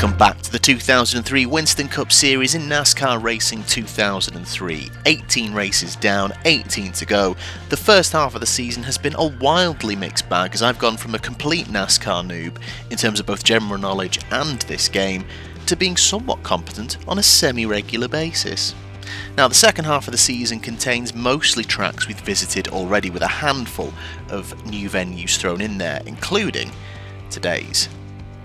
Welcome back to the 2003 Winston Cup Series in NASCAR Racing 2003. 18 races down, 18 to go. The first half of the season has been a wildly mixed bag as I've gone from a complete NASCAR noob in terms of both general knowledge and this game to being somewhat competent on a semi-regular basis. Now, the second half of the season contains mostly tracks we've visited already, with a handful of new venues thrown in there, including today's.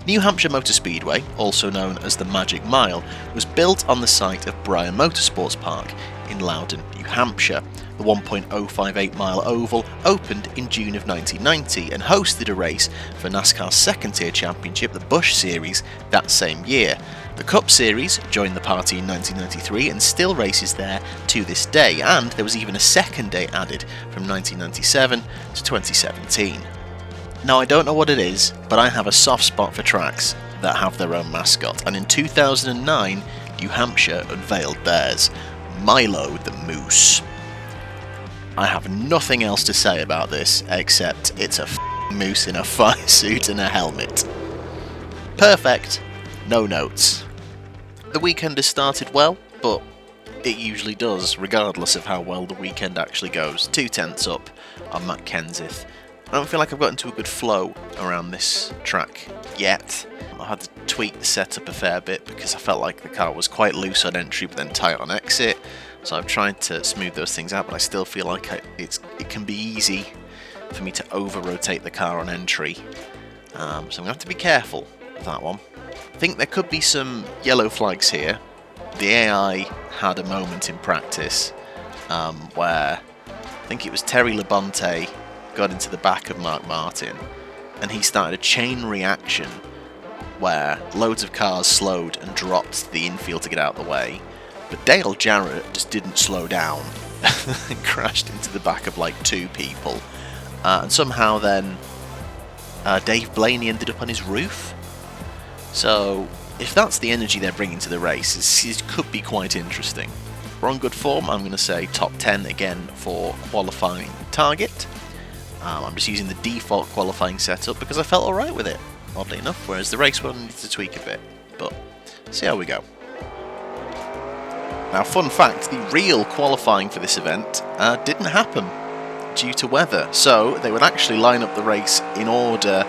New Hampshire Motor Speedway, also known as the Magic Mile, was built on the site of Bryan Motorsports Park in Loudon, New Hampshire. The 1.058 mile oval opened in June of 1990 and hosted a race for NASCAR's second tier championship, the Busch Series, that same year. The Cup Series joined the party in 1993 and still races there to this day, and there was even a second day added from 1997 to 2017. Now, I don't know what it is, but I have a soft spot for tracks that have their own mascot, and in 2009, New Hampshire unveiled theirs, Milo the Moose. I have nothing else to say about this, except it's a moose in a fire suit and a helmet. Perfect, no notes. The weekend has started well, but it usually does, regardless of how well the weekend actually goes. 2/10 up on Matt Kenseth. I don't feel like I've got into a good flow around this track yet. I had to tweak the setup a fair bit because I felt like the car was quite loose on entry but then tight on exit. So I've tried to smooth those things out, but I still feel like it can be easy for me to over-rotate the car on entry. So I'm going to have to be careful with that one. I think there could be some yellow flags here. The AI had a moment in practice where I think it was Terry Labonte got into the back of Mark Martin and he started a chain reaction where loads of cars slowed and dropped the infield to get out of the way, but Dale Jarrett just didn't slow down and crashed into the back of like two people, and somehow then Dave Blaney ended up on his roof. So if that's the energy they're bringing to the race, it could be quite interesting. We're on good form. I'm going to say top 10 again for qualifying target. I'm just using the default qualifying setup because I felt alright with it, oddly enough, whereas the race one needs to tweak a bit, but see how we go. Now, fun fact, the real qualifying for this event didn't happen due to weather, so they would actually line up the race in order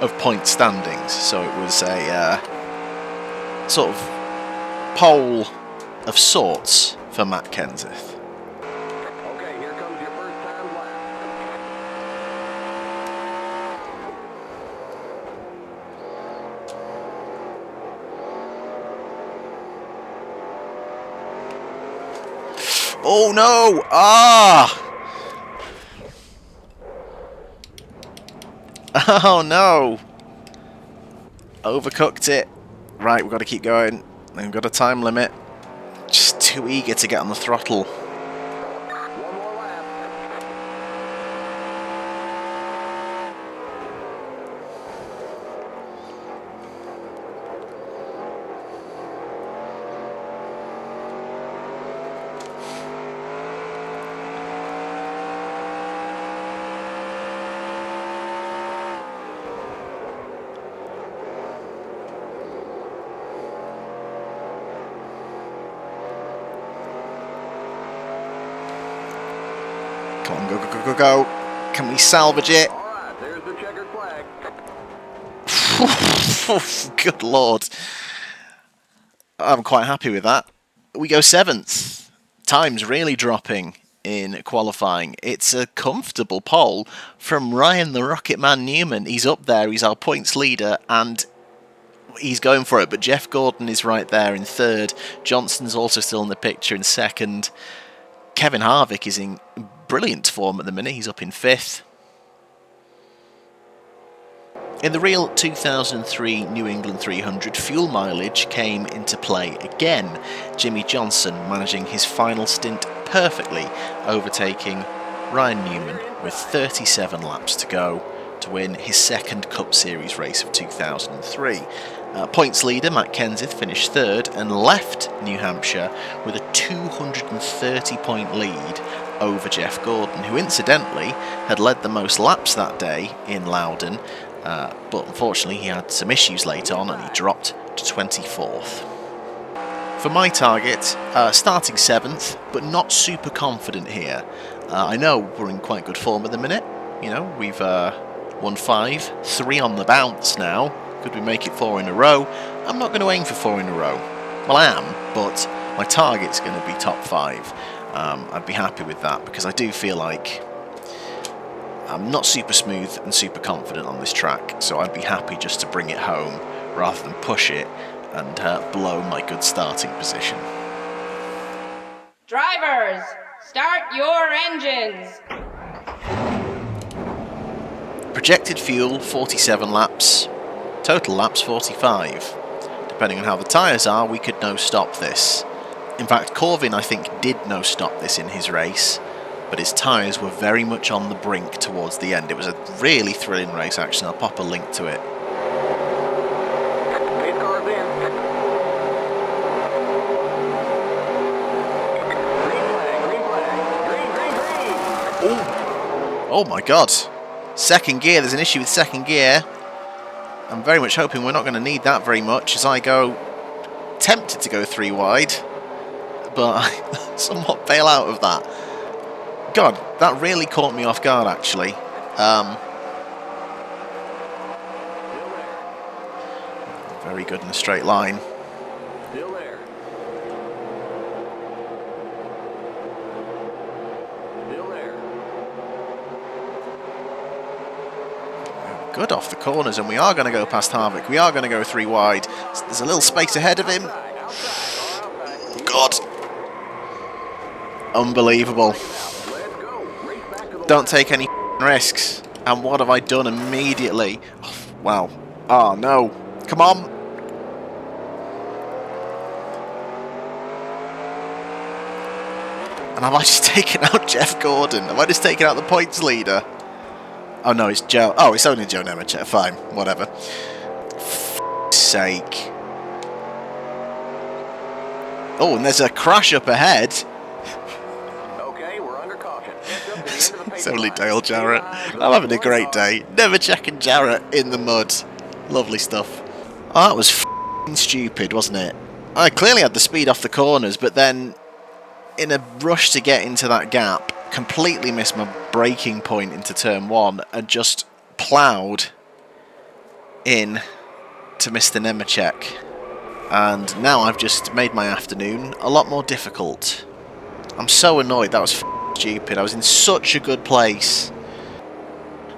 of point standings, so it was a sort of pole of sorts for Matt Kenseth. Oh no! Oh no! Overcooked it. Right, we've got to keep going. We've got a time limit. Just too eager to get on the throttle. Come on, go, go, go, go, go. Can we salvage it? Alright, there's the checkered flag. Good lord. I'm quite happy with that. We go 7th. Time's really dropping in qualifying. It's a comfortable pole from Ryan the Rocket Man Newman. He's up there, he's our points leader, and he's going for it, but Jeff Gordon is right there in 3rd. Johnson's also still in the picture in 2nd. Kevin Harvick is in brilliant form at the minute, he's up in 5th. In the real 2003 New England 300, fuel mileage came into play again. Jimmy Johnson managing his final stint perfectly, overtaking Ryan Newman with 37 laps to go to win his second Cup Series race of 2003. Points leader Matt Kenseth finished 3rd and left New Hampshire with a 230-point lead over Jeff Gordon, who incidentally had led the most laps that day in Loudon, but unfortunately he had some issues late on and he dropped to 24th. For my target, starting 7th, but not super confident here. I know we're in quite good form at the minute. You know, we've won 5, 3 on the bounce now. Could we make it 4 in a row? I'm not going to aim for 4 in a row. Well, I am, but my target's going to be top 5. I'd be happy with that because I do feel like I'm not super smooth and super confident on this track, so I'd be happy just to bring it home rather than push it and blow my good starting position. Drivers, start your engines. Projected fuel 47 laps, total laps 45. Depending on how the tyres are, we could no-stop this. In fact, Corvin, I think, did no-stop this in his race, but his tyres were very much on the brink towards the end. It was a really thrilling race, actually. I'll pop a link to it. Pit car's in. Green flag, green flag. Green, green, green. Oh my god. Second gear, there's an issue with second gear. I'm very much hoping we're not going to need that very much as I go tempted to go 3 wide, but I somewhat bail out of that. God, that really caught me off guard actually. Very good in a straight line. Still there. Still there. Good off the corners, and we are going to go past Harvick. We are going to go 3 wide. There's a little space ahead of him. God. Unbelievable. Let's go. Race back to the Don't take any risks. And what have I done immediately? Oh, wow. Oh, no. Come on. And have I just taken out Jeff Gordon? Have I just taken out the points leader? Oh no, it's Joe. Oh, it's only Joe Nemechek. Fine, whatever. F***'s sake. Oh, and there's a crash up ahead. Okay, we're under caution. Heads up to the end of the It's pace only line. Dale Jarrett. I'm having a great day. Nemechek and Jarrett in the mud. Lovely stuff. Oh, that was f***ing stupid, wasn't it? I clearly had the speed off the corners, but then in a rush to get into that gap, completely missed my braking point into turn 1 and just ploughed in to Mr. Nemechek. And now I've just made my afternoon a lot more difficult. I'm so annoyed. That was stupid. I was in such a good place.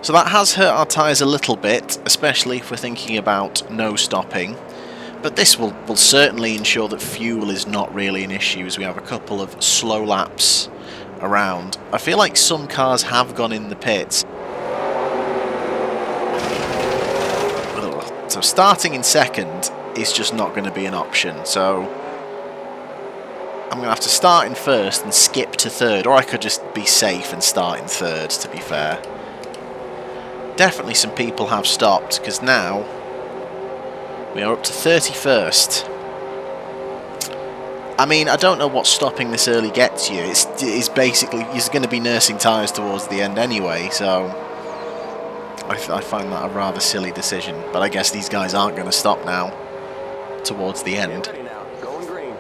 So that has hurt our tyres a little bit, especially if we're thinking about no stopping. But this will certainly ensure that fuel is not really an issue as we have a couple of slow laps around. I feel like some cars have gone in the pits. So starting in second is just not going to be an option. So I'm going to have to start in first and skip to third, or I could just be safe and start in third, to be fair. Definitely some people have stopped because now we are up to 31st. I mean, I don't know what stopping this early gets you. It's basically, you're going to be nursing tyres towards the end anyway, so I find that a rather silly decision. But I guess these guys aren't going to stop now towards the end. Get ready now. Going green.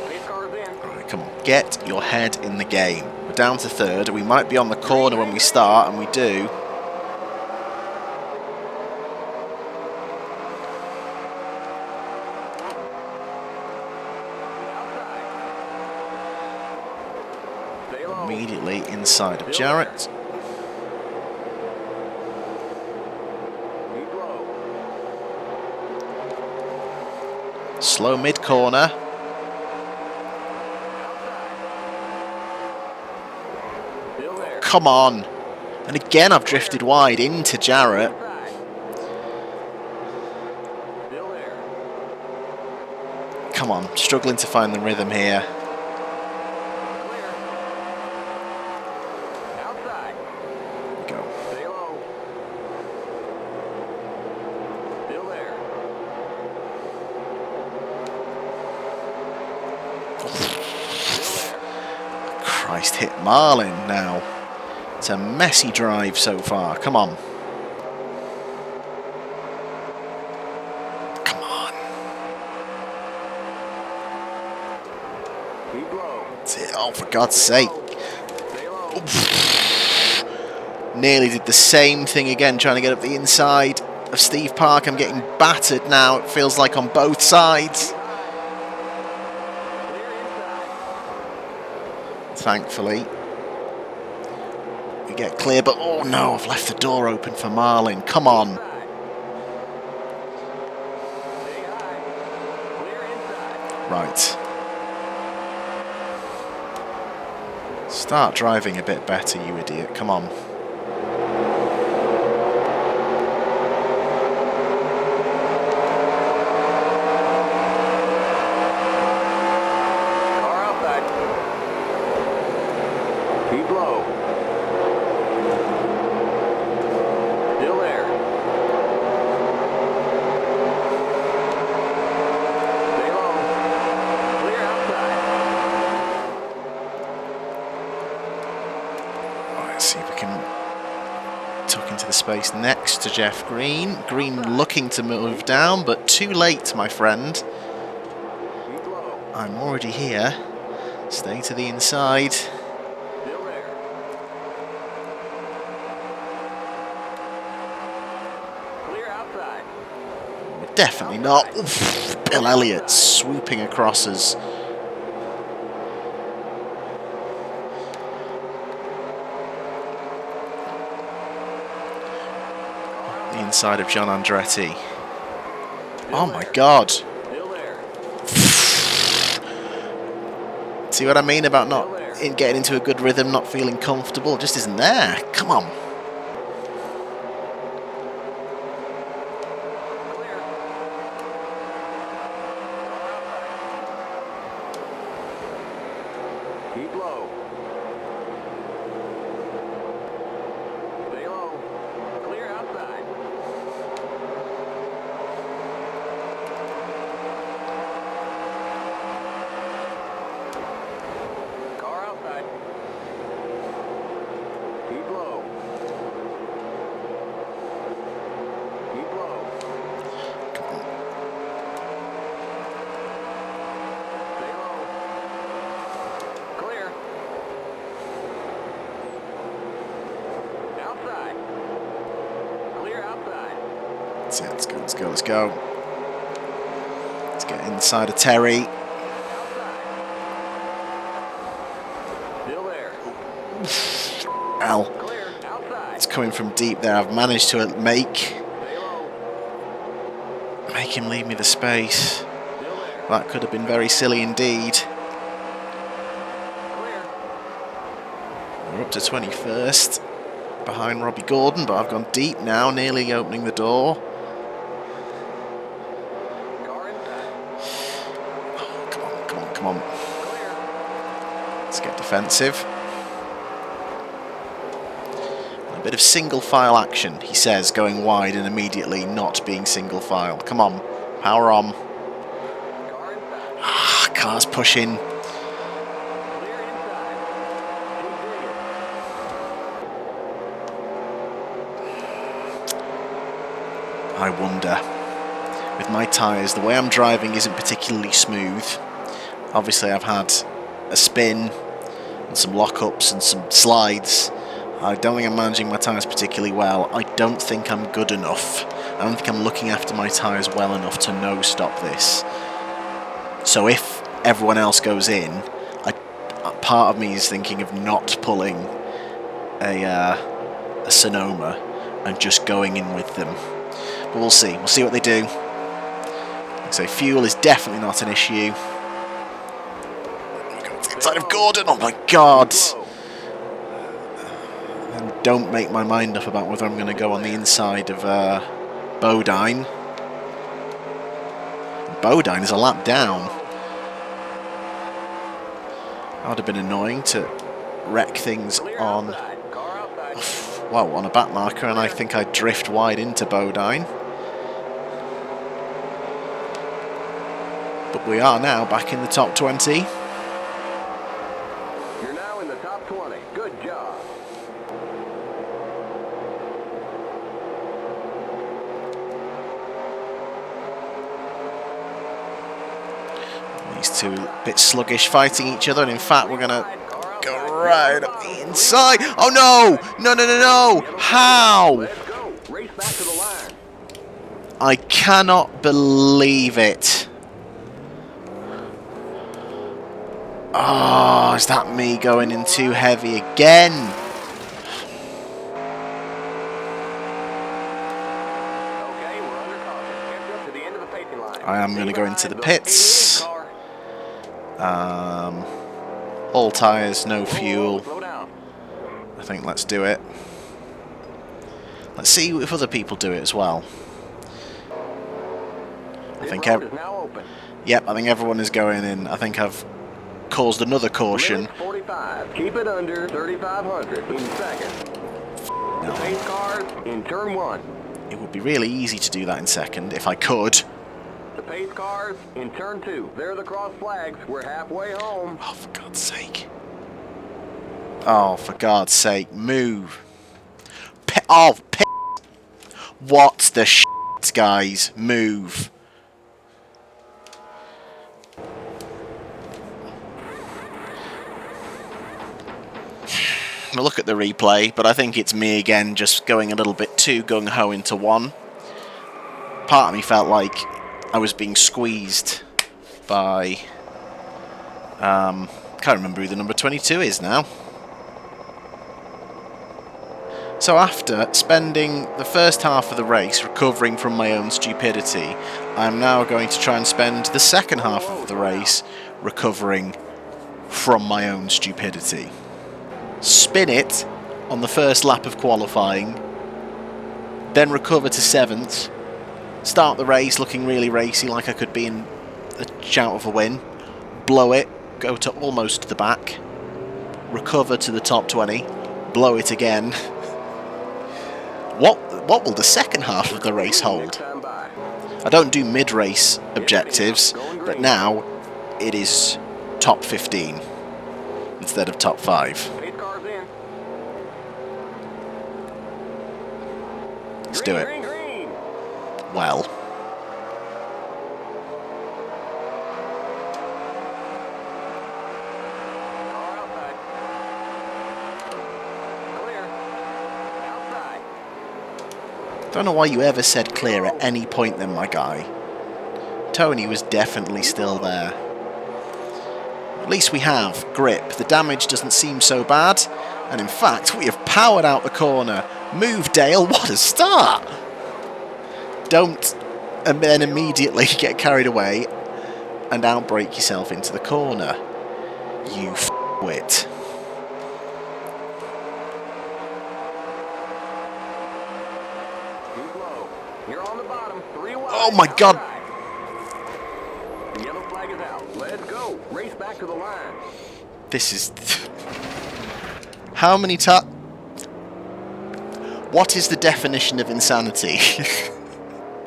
Pit car's in. Alright, come on, get your head in the game. We're down to third. We might be on the corner when we start, and we do. Stay low. Immediately inside of Jarrett. Keep low. Slow mid-corner. Still there. Come on. And again I've drifted wide into Jarrett. Inside. Still there. Come on, struggling to find the rhythm here. Clear. Outside. Go. Stay low. Still there. Still there. Christ, hit Marlin now. It's a messy drive so far. Come on. Come on. Keep low. That's it. Oh, for God's sake. Stay low. Nearly did the same thing again, trying to get up the inside of Steve Park. I'm getting battered now, it feels like, on both sides. Clear inside. Thankfully, we get clear, but oh no, I've left the door open for Marlin. Come on. Stay high. Clear inside. Right. Start driving a bit better, you idiot. Come on. Car outside. Keep low. Still there. Stay low. Clear outside. Let's see if we can tuck into the space next to Jeff Green. Green looking to move down, but too late, my friend. Keep low. I'm already here. Stay to the inside. Still there. Clear outside. Definitely not. Oof, Bill Elliott swooping across us. The inside of John Andretti. Oh my God. Still there. See what I mean about not getting into a good rhythm, not feeling comfortable? Just isn't there. Come on. Clear. Keep low. Stay low. Clear outside. Car outside. Keep low. Keep low. Stay low. Clear. Outside. Clear outside. That's it. Let's go, let's go, let's go. Let's get inside of Terry. Outside. Still there. Al. Clear. Outside. It's coming from deep there. I've managed to make Stay low. him leave me the space. Still there. That could have been very silly indeed. Clear. We're up to 21st. Behind Robbie Gordon, but I've gone deep now, nearly opening the door. Car inside. Come on, come on, come on. Clear. Let's get defensive. A bit of single file action, he says, going wide and immediately not being single file. Come on, power on. Car inside. Car's pushing. Clear inside. Keep digging. I wonder, with my tyres, the way I'm driving isn't particularly smooth. Obviously I've had a spin and some lockups and some slides. I don't think I'm managing my tyres particularly well. I don't think I'm good enough. I don't think I'm looking after my tyres well enough to know stop this. So if everyone else goes in, part of me is thinking of not pulling a Sonoma and just going in with them. But we'll see. We'll see what they do. So fuel is definitely not an issue. Inside of Gordon. Oh my God. And don't make my mind up about whether I'm going to go on the inside of Bodine. Bodine is a lap down. That would have been annoying to wreck things on, well, on a back marker, and I think I'd drift wide into Bodine. But we are now back in the top 20. You're now in the top 20. Good job. These two a bit sluggish fighting each other, and in fact we're going to go right up the inside. Oh no! No, no, no, no! How? Let's go. Race back to the line. I cannot believe it. Oh, is that me going in too heavy again? Okay, we're under caution. Catch up to the end of the pacing line. I am going to go into the pits. All tyres, no fuel. Slow down. I think let's do it. Let's see if other people do it as well. I think This road is now open. yep, I think everyone is going in. I think I've caused another caution. Limit 45. Keep it under 3,500 in second. No. The pace cars in turn 1. It would be really easy to do that in second if I could. The pace cars in turn 2. There are the cross flags. We're halfway home. Oh, for God's sake. Oh, for God's sake, move. What the shit, guys? Move. I'll look at the replay, but I think it's me again just going a little bit too gung-ho into one. Part of me felt like I was being squeezed by... can't remember who the number 22 is now. So after spending the first half of the race recovering from my own stupidity, I'm now going to try and spend the second half of the race recovering from my own stupidity. Spin it on the first lap of qualifying, then recover to 7th, start the race looking really racy like I could be in a shout of a win, blow it, go to almost the back, recover to the top 20, blow it again. What will the second half of the race hold? I don't do mid-race objectives, but now it is top 15 instead of top 5. Let's do it. Well. Don't know why you ever said clear at any point then, my guy. Tony was definitely still there. At least we have grip. The damage doesn't seem so bad. And in fact, we have powered out the corner. Move, Dale. What a start! Don't and then immediately get carried away and outbrake yourself into the corner. You f***wit. Oh my God! The yellow flag is out. Let's go. Race back to the line. This is... How many times... What is the definition of insanity?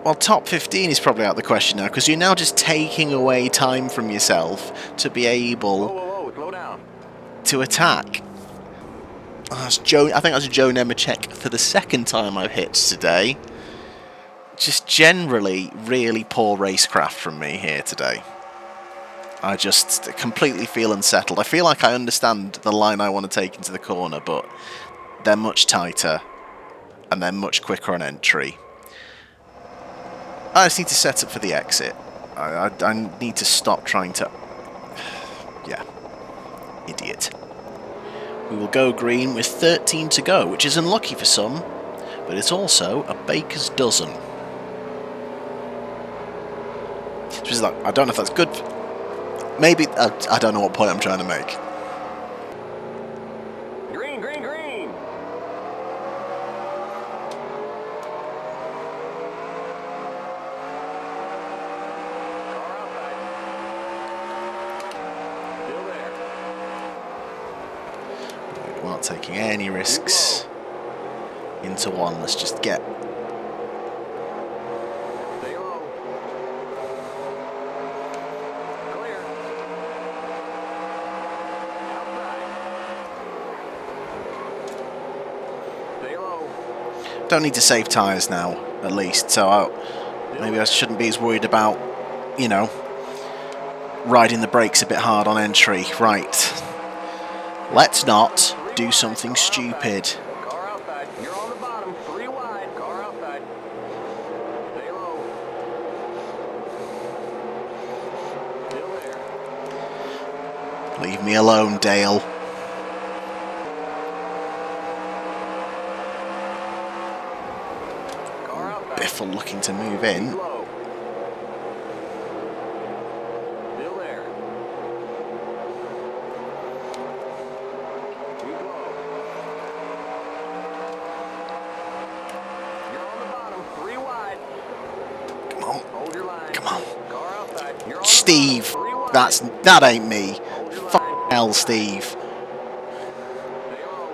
Well, top 15 is probably out of the question now, because you're now just taking away time from yourself to be able Slow down. to attack. Oh, that's Joe. I think that's Joe Nemechek for the second time I've hit today. Just generally really poor racecraft from me here today. I just completely feel unsettled. I feel like I understand the line I want to take into the corner, but they're much tighter and they're much quicker on entry. I just need to set up for the exit. I need to stop trying to... Yeah. Idiot. We will go green with 13 to go, which is unlucky for some, but it's also a baker's dozen. Which is like, I don't know if that's good. Maybe, I don't know what point I'm trying to make. Green, green, green. Car outside. Still there. We're not taking any risks into one. Let's just get... Stay low. Clear. Outside. Stay low. Don't need to save tyres now, at least, so maybe I shouldn't be as worried about, you know, riding the brakes a bit hard on entry. Right. Let's not do something stupid. Car outside. You're on the bottom. 3 wide. Car outside. Stay low. Still there. Leave me alone, Dale. Car outside. Biffle looking to move in. Keep low. Still there. Keep low. You're on the bottom. 3 wide. Come on. Hold your line. Come on. Car outside. You're on the Steve. bottom. 3 wide. That ain't me. Hold your Fuck line. hell, Steve. Stay low.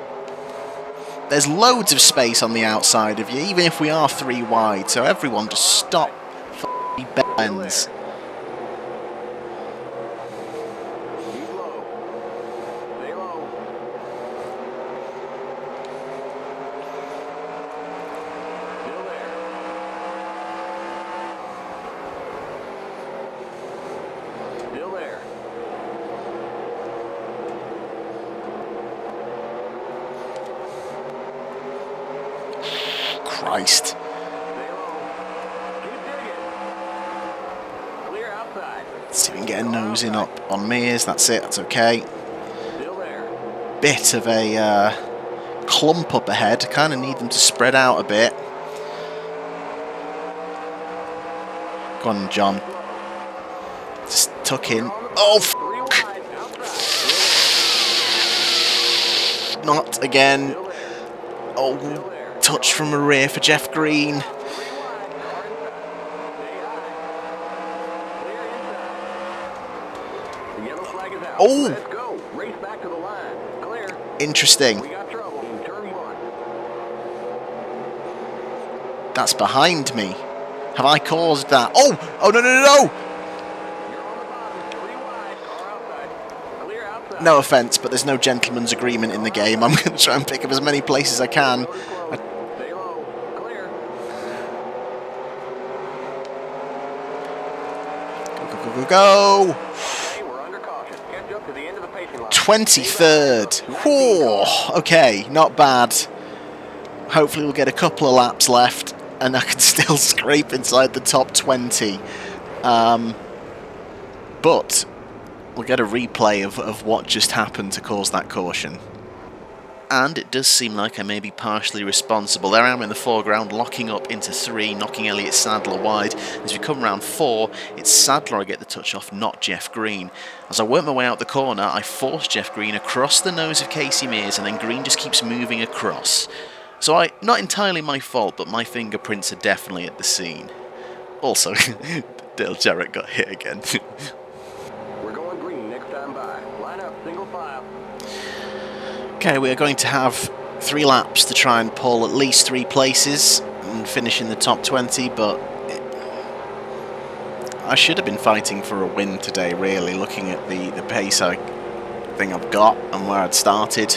There's loads of space on the outside of you, even if we are 3 wide. So everyone just stop f***ing bends. Keep low. Stay low. Still there. Still there. Christ. Stay low. Keep digging. Clear outside. Let's see if we can get a nose in up on Mears. That's it. That's okay. Still there. Bit of a clump up ahead. Kind of need them to spread out a bit. Go on, John. Just tuck in. Oh, 3 wide. Outside. not again. Still there. Oh, touch from a rear for Jeff Green. 3 wide. Car inside. Stay high. Clear inside. The yellow flag is out. Oh. Let's go. Race back to the line. Clear. Interesting. We got trouble in turn 1. That's behind me. Have I caused that? Oh! Oh, no, no, no, no! You're on the bottom. 3 wide. Car outside. Clear outside. No offence, but there's no gentleman's agreement in the game. I'm going to try and pick up as many places as I can. Stay low. Clear. Go, go, go, go, go! Hey, we're under caution. Catch up to the end of the pacing line. 23rd. Whew. Okay, not bad. Hopefully we'll get a couple of laps left and I can still scrape inside the top 20. But we'll get a replay of what just happened to cause that caution. And it does seem like I may be partially responsible. There I am in the foreground, locking up into 3, knocking Elliott Sadler wide. As we come round 4, it's Sadler I get the touch off, not Jeff Green. As I work my way out the corner, I force Jeff Green across the nose of Casey Mears, and then Green just keeps moving across. So not entirely my fault, but my fingerprints are definitely at the scene. Also, Dale Jarrett got hit again. We're going green next time by. Line up, single file. Okay, we are going to have 3 laps to try and pull at least 3 places and finish in the top 20, but I should have been fighting for a win today, really, looking at the pace I think I've got and where I'd started.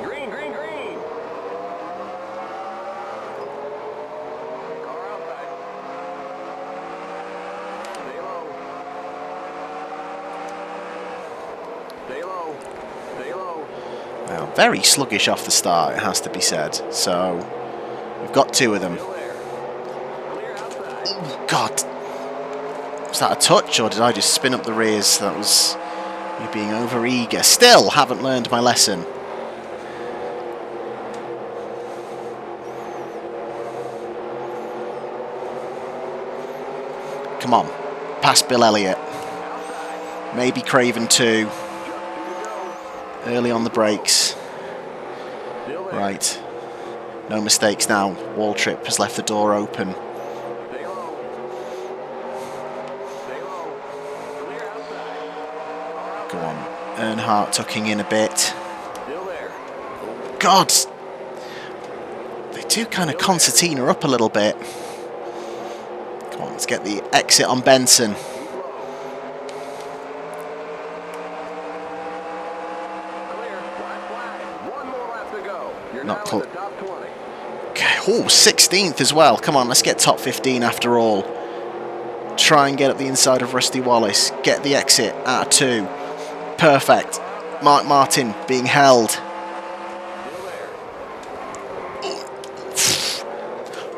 Green, green, green. Car outside. Stay low. Stay low. Stay low. Well, very sluggish off the start, it has to be said. So, we've got 2 of them. Still there. Clear outside. Oh, God. Was that a touch, or did I just spin up the rears? That was me being over-eager. Still haven't learned my lesson. Come on. Past Bill Elliott. Outside. Maybe Craven too. Just 2 to go. Early on the brakes. Still there. Right. No mistakes now. Waltrip has left the door open. Stay low. Stay low. Clear outside. Car Go outside. on. Earnhardt tucking in a bit. Still there. God! They do kind of concertina up a little bit. Come on, let's get the exit on Benson. Keep low. Clear. White flag. 1 more lap to go. You're Not now close. in the top 20. Okay, oh, 16th as well. Come on, let's get top 15 after all. Try and get up the inside of Rusty Wallace. Get the exit out of 2. Perfect. Mark Martin being held.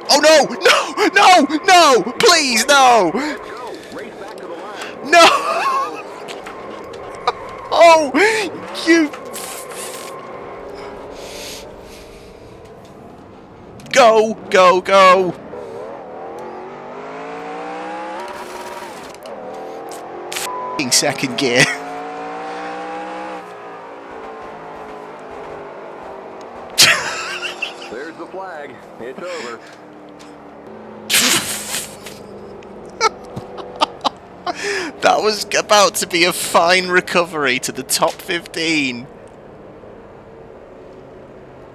Oh no! No! No! No! Please, no! No! Oh! You... Go! Go! Go! F***ing second gear. There's the flag. It's over. That was about to be a fine recovery to the top 15.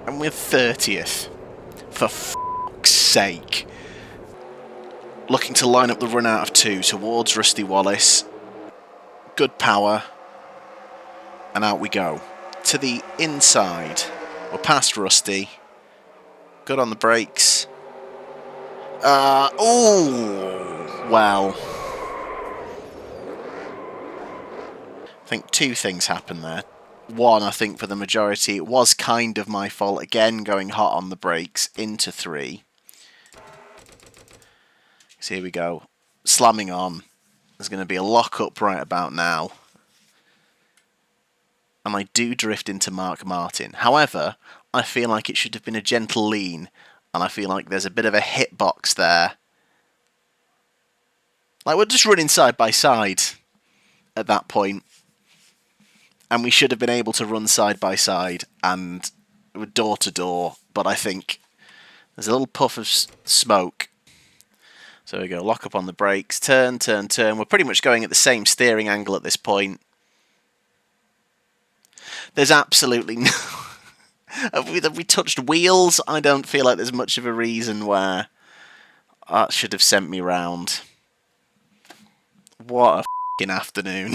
And we're 30th. For f***'s sake. Looking to line up the run out of 2 towards Rusty Wallace. Good power. And out we go. To the inside. We're past Rusty. Good on the brakes. Oh, well. I think 2 things happened there. One, I think for the majority, it was kind of my fault. Again, going hot on the brakes into 3. So here we go. Slamming on. There's going to be a lock-up right about now. And I do drift into Mark Martin. However, I feel like it should have been a gentle lean. And I feel like there's a bit of a hitbox there. Like, we're just running side by side at that point. And we should have been able to run side by side and door to door. But I think there's a little puff of smoke. So we go, lock up on the brakes, turn, turn, turn. We're pretty much going at the same steering angle at this point. There's absolutely no... Have we touched wheels? I don't feel like there's much of a reason where that should have sent me round. What a f***ing afternoon.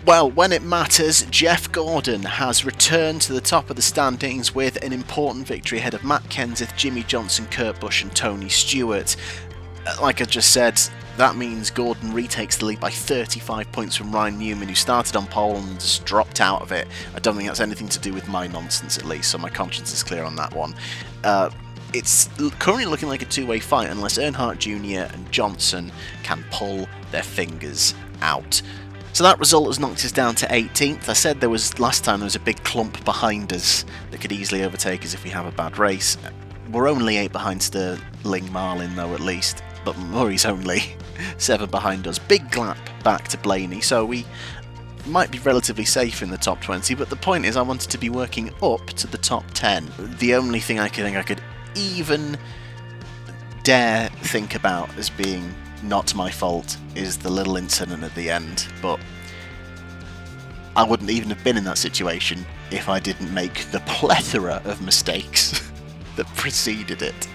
Well, when it matters, Jeff Gordon has returned to the top of the standings with an important victory ahead of Matt Kenseth, Jimmy Johnson, Kurt Busch and Tony Stewart. Like I just said, that means Gordon retakes the lead by 35 points from Ryan Newman, who started on pole and just dropped out of it. I don't think that's anything to do with my nonsense, at least, so my conscience is clear on that one. It's currently looking like a two-way fight unless Earnhardt Jr. and Johnson can pull their fingers out. So that result has knocked us down to 18th. I said last time there was a big clump behind us that could easily overtake us if we have a bad race. We're only 8 behind Sterling Marlin though, at least, but Murray's only 7 behind us. Big gap back to Blaney, so we might be relatively safe in the top 20, but the point is I wanted to be working up to the top 10. The only thing I could even dare think about as being not my fault is the little incident at the end, but I wouldn't even have been in that situation if I didn't make the plethora of mistakes that preceded it.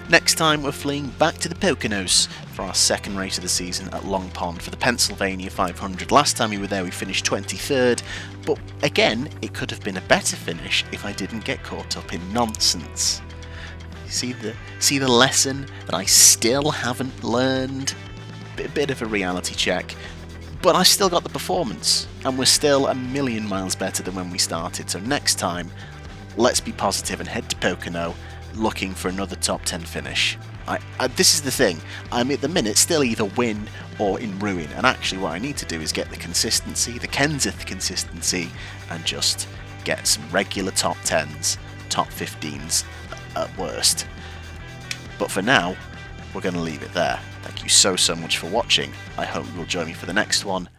Next time we're fleeing back to the Poconos for our second race of the season at Long Pond for the Pennsylvania 500. Last time we were there we finished 23rd, but again it could have been a better finish if I didn't get caught up in nonsense. See the lesson that I still haven't learned? Bit of a reality check. But I still got the performance, and we're still a million miles better than when we started. So next time, let's be positive and head to Pocono looking for another top 10 finish. This is the thing, I'm at the minute still either win or in ruin, and actually what I need to do is get the consistency, the Kenseth consistency, and just get some regular top 10s, top 15s at worst. But for now, we're going to leave it there. Thank you so much for watching. I hope you'll join me for the next one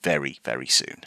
very, very soon.